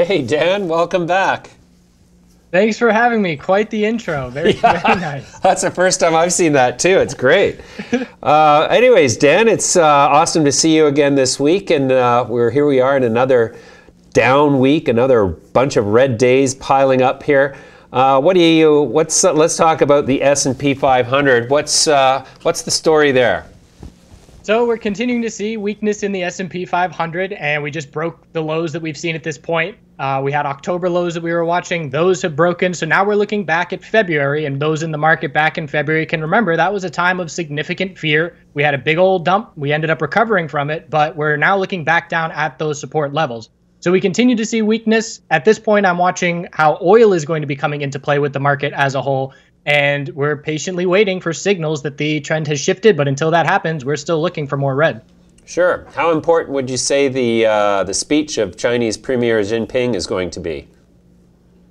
Hey, Dan, welcome back. Thanks for having me. Quite the intro. Very nice. That's the first time I've seen that, too. It's great. Anyways, Dan, it's awesome to see you again this week. And here we are in another down week, another bunch of red days piling up here. Let's talk about the S&P 500. What's the story there? So we're continuing to see weakness in the S&P 500, and we just broke the lows that we've seen at this point. We had October lows that we were watching. Those have broken. So now we're looking back at February, and those in the market back in February can remember that was a time of significant fear. We had a big old dump. We ended up recovering from it, but we're now looking back down at those support levels. So we continue to see weakness. At this point, I'm watching how oil is going to be coming into play with the market as a whole. And we're patiently waiting for signals that the trend has shifted. But until that happens, we're still looking for more red. Sure. How important would you say the speech of Chinese Premier Xi Jinping is going to be?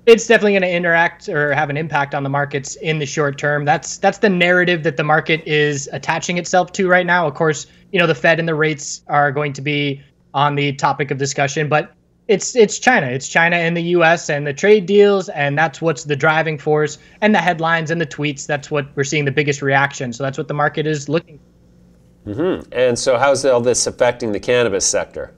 It's definitely going to interact or have an impact on the markets in the short term. That's the narrative that the market is attaching itself to right now. Of course, the Fed and the rates are going to be on the topic of discussion, but it's China. It's China and the U.S. and the trade deals, and that's what's the driving force. And the headlines and the tweets, that's what we're seeing the biggest reaction. So that's what the market is looking for. Mm-hmm. And so how's all this affecting the cannabis sector?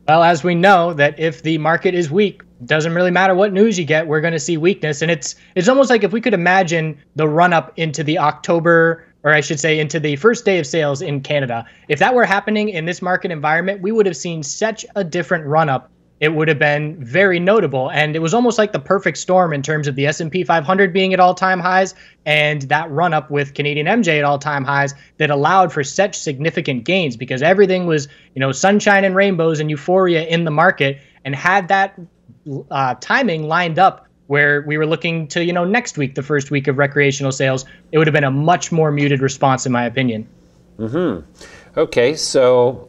Well, as we know, that if the market is weak, doesn't really matter what news you get, we're going to see weakness. And it's almost like if we could imagine the run-up into the October, or I should say into the first day of sales in Canada. If that were happening in this market environment, we would have seen such a different run-up. It would have been very notable. And it was almost like the perfect storm in terms of the S&P 500 being at all-time highs and that run-up with Canadian MJ at all-time highs that allowed for such significant gains because everything was, sunshine and rainbows and euphoria in the market. And had that timing lined up where we were looking to, next week, the first week of recreational sales, it would have been a much more muted response, in my opinion. Mm-hmm. Okay, so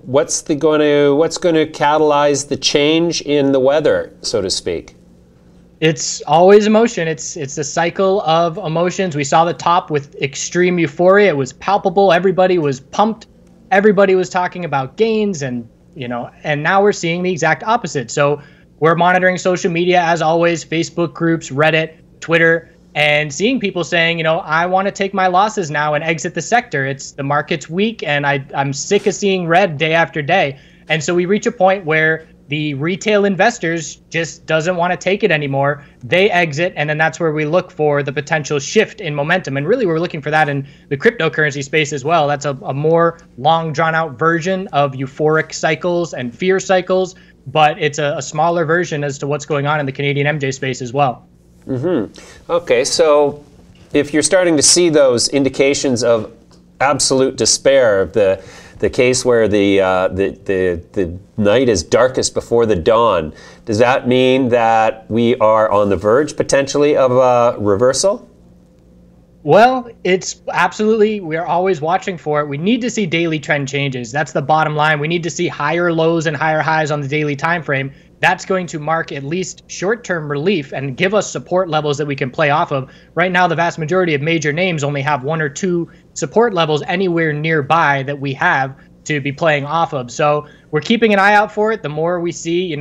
what's going to catalyze the change in the weather, so to speak? It's always emotion. It's a cycle of emotions. We saw the top with extreme euphoria. It was palpable. Everybody was pumped. Everybody was talking about gains, and now we're seeing the exact opposite. So we're monitoring social media, as always, Facebook groups, Reddit, Twitter, and seeing people saying, I want to take my losses now and exit the sector. The market's weak, and I'm sick of seeing red day after day. And so we reach a point where the retail investors just doesn't want to take it anymore. They exit, and then that's where we look for the potential shift in momentum. And really, we're looking for that in the cryptocurrency space as well. That's a more long, drawn-out version of euphoric cycles and fear cycles, but it's a smaller version as to what's going on in the Canadian MJ space as well. Mm-hmm. Okay, so if you're starting to see those indications of absolute despair, the case where the night is darkest before the dawn, does that mean that we are on the verge potentially of a reversal? Well, it's absolutely, we're always watching for it. We need to see daily trend changes. That's the bottom line. We need to see higher lows and higher highs on the daily time frame. That's going to mark at least short-term relief and give us support levels that we can play off of. Right now, the vast majority of major names only have one or two support levels anywhere nearby that we have to be playing off of. So we're keeping an eye out for it. The more we see,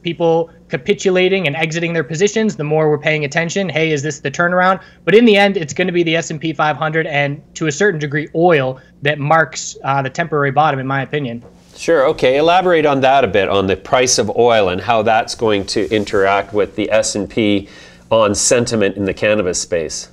people capitulating and exiting their positions, the more we're paying attention. Hey, is this the turnaround? But in the end, it's going to be the S&P 500 and to a certain degree oil that marks the temporary bottom, in my opinion. Sure. Okay. Elaborate on that a bit, on the price of oil and how that's going to interact with the S&P on sentiment in the cannabis space.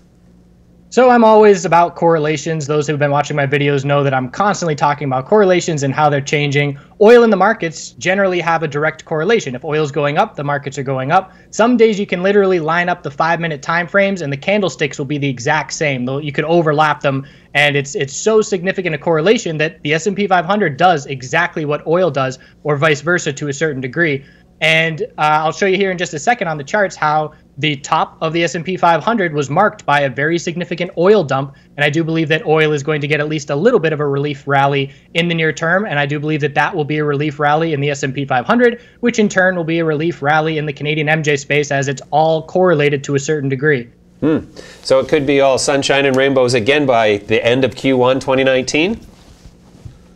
So I'm always about correlations. Those who've been watching my videos know that I'm constantly talking about correlations and how they're changing. Oil in the markets generally have a direct correlation. If oil's going up, the markets are going up. Some days you can literally line up the 5-minute time frames and the candlesticks will be the exact same. You could overlap them, and it's so significant a correlation that the S&P 500 does exactly what oil does, or vice versa to a certain degree. And I'll show you here in just a second on the charts how the top of the S&P 500 was marked by a very significant oil dump. And I do believe that oil is going to get at least a little bit of a relief rally in the near term. And I do believe that that will be a relief rally in the S&P 500, which in turn will be a relief rally in the Canadian MJ space, as it's all correlated to a certain degree. So it could be all sunshine and rainbows again by the end of Q1 2019?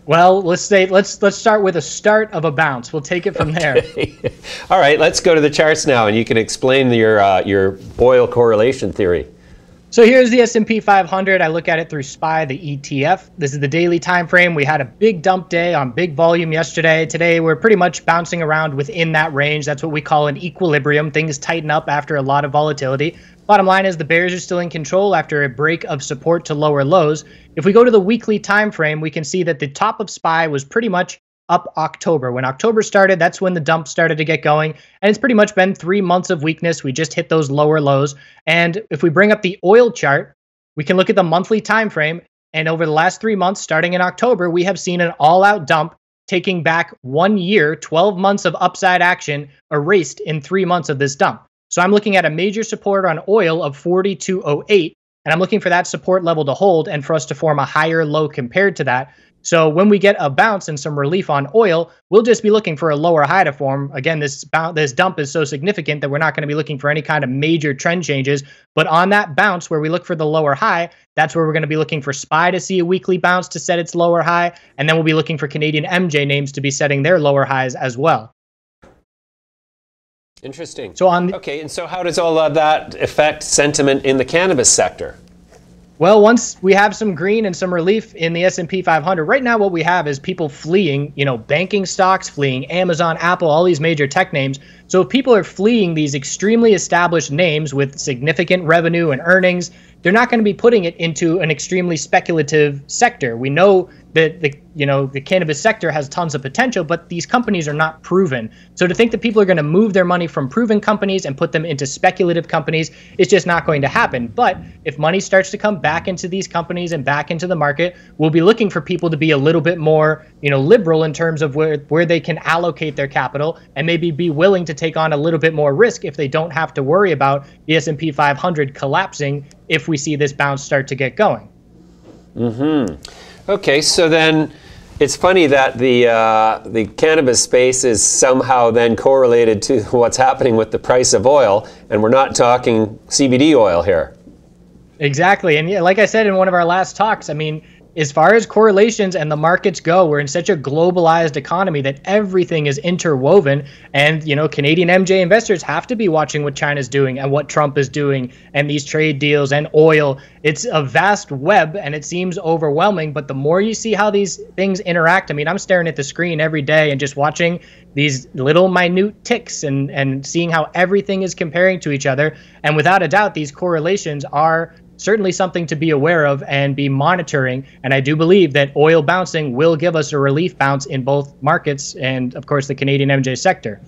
Well, let's start with a start of a bounce. We'll take it from there. All right, let's go to the charts now, and you can explain your oil correlation theory. So here's the S&P 500. I look at it through SPY, the ETF. This is the daily time frame. We had a big dump day on big volume yesterday. Today, we're pretty much bouncing around within that range. That's what we call an equilibrium. Things tighten up after a lot of volatility. Bottom line is the bears are still in control after a break of support to lower lows. If we go to the weekly time frame, we can see that the top of SPY was pretty much up October. When October started, that's when the dump started to get going. And it's pretty much been 3 months of weakness. We just hit those lower lows. And if we bring up the oil chart, we can look at the monthly time frame. And over the last 3 months, starting in October, we have seen an all-out dump taking back 1 year, 12 months of upside action erased in 3 months of this dump. So I'm looking at a major support on oil of 42.08, and I'm looking for that support level to hold and for us to form a higher low compared to that. So when we get a bounce and some relief on oil, we'll just be looking for a lower high to form. Again, this dump is so significant that we're not going to be looking for any kind of major trend changes. But on that bounce where we look for the lower high, that's where we're going to be looking for SPY to see a weekly bounce to set its lower high. And then we'll be looking for Canadian MJ names to be setting their lower highs as well. Interesting. So okay, and so how does all of that affect sentiment in the cannabis sector? Well, once we have some green and some relief in the S&P 500, right now what we have is people fleeing, banking stocks, fleeing Amazon, Apple, all these major tech names. So if people are fleeing these extremely established names with significant revenue and earnings, they're not going to be putting it into an extremely speculative sector. We know that the cannabis sector has tons of potential, but these companies are not proven. So to think that people are going to move their money from proven companies and put them into speculative companies is just not going to happen. But if money starts to come back into these companies and back into the market, we'll be looking for people to be a little bit more, liberal in terms of where they can allocate their capital and maybe be willing to take on a little bit more risk if they don't have to worry about the S&P 500 collapsing if we see this bounce start to get going. Okay, so then it's funny that the cannabis space is somehow then correlated to what's happening with the price of oil, and we're not talking CBD oil here. Exactly, and like I said in one of our last talks, as far as correlations and the markets go, we're in such a globalized economy that everything is interwoven. And, Canadian MJ investors have to be watching what China's doing and what Trump is doing and these trade deals and oil. It's a vast web and it seems overwhelming. But the more you see how these things interact, I'm staring at the screen every day and just watching these little minute ticks and seeing how everything is comparing to each other. And without a doubt, these correlations are certainly something to be aware of and be monitoring. And I do believe that oil bouncing will give us a relief bounce in both markets and, of course, the Canadian MJ sector.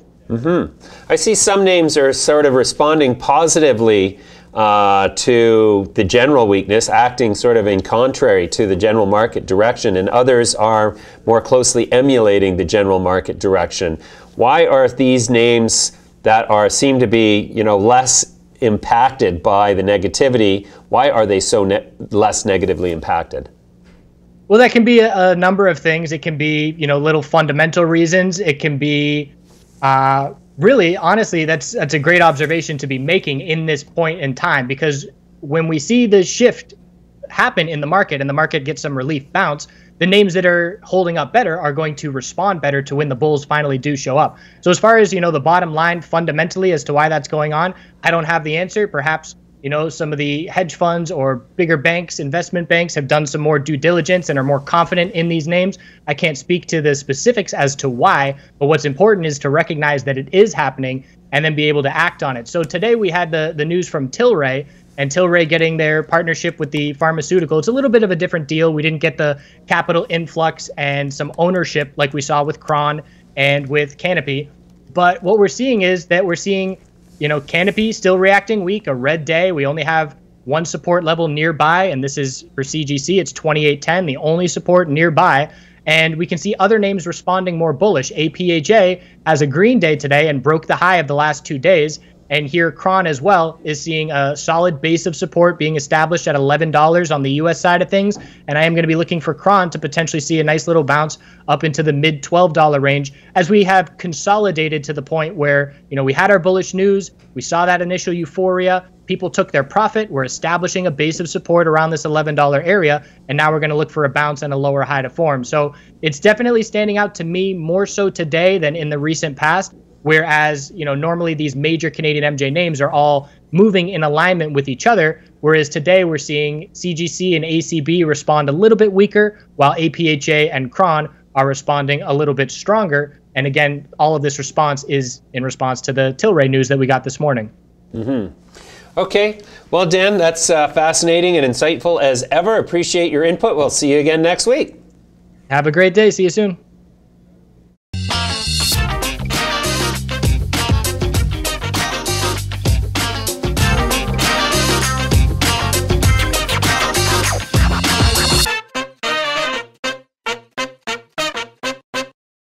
I see some names are sort of responding positively to the general weakness, acting sort of in contrary to the general market direction, and others are more closely emulating the general market direction. Why are these names that seem to be, less impacted by the negativity, why are they so less negatively impacted? Well, that can be a number of things. It can be, little fundamental reasons. It can be, really, honestly, that's a great observation to be making in this point in time, because when we see the shift happen in the market and the market gets some relief bounce, the names that are holding up better are going to respond better to when the bulls finally do show up. So as far as, the bottom line fundamentally as to why that's going on, I don't have the answer. Perhaps, some of the hedge funds or bigger banks, investment banks have done some more due diligence and are more confident in these names. I can't speak to the specifics as to why, but what's important is to recognize that it is happening and then be able to act on it. So today we had the news from Tilray, and Tilray getting their partnership with the pharmaceutical. It's a little bit of a different deal. We didn't get the capital influx and some ownership like we saw with CRON and with Canopy. But what we're seeing is that we're seeing, Canopy still reacting weak, a red day. We only have one support level nearby, and this is for CGC. It's 2810, the only support nearby. And we can see other names responding more bullish. APAJ has a green day today and broke the high of the last 2 days. And here, CRON as well is seeing a solid base of support being established at $11 on the U.S. side of things. And I am going to be looking for CRON to potentially see a nice little bounce up into the mid $12 range as we have consolidated to the point where, we had our bullish news. We saw that initial euphoria. people took their profit. We're establishing a base of support around this $11 area, and now we're going to look for a bounce and a lower high to form. So it's definitely standing out to me more so today than in the recent past. Whereas, normally these major Canadian MJ names are all moving in alignment with each other. Whereas today we're seeing CGC and ACB respond a little bit weaker, while APHA and CRON are responding a little bit stronger. And again, all of this response is in response to the Tilray news that we got this morning. Okay. Well, Dan, that's fascinating and insightful as ever. Appreciate your input. We'll see you again next week. Have a great day. See you soon.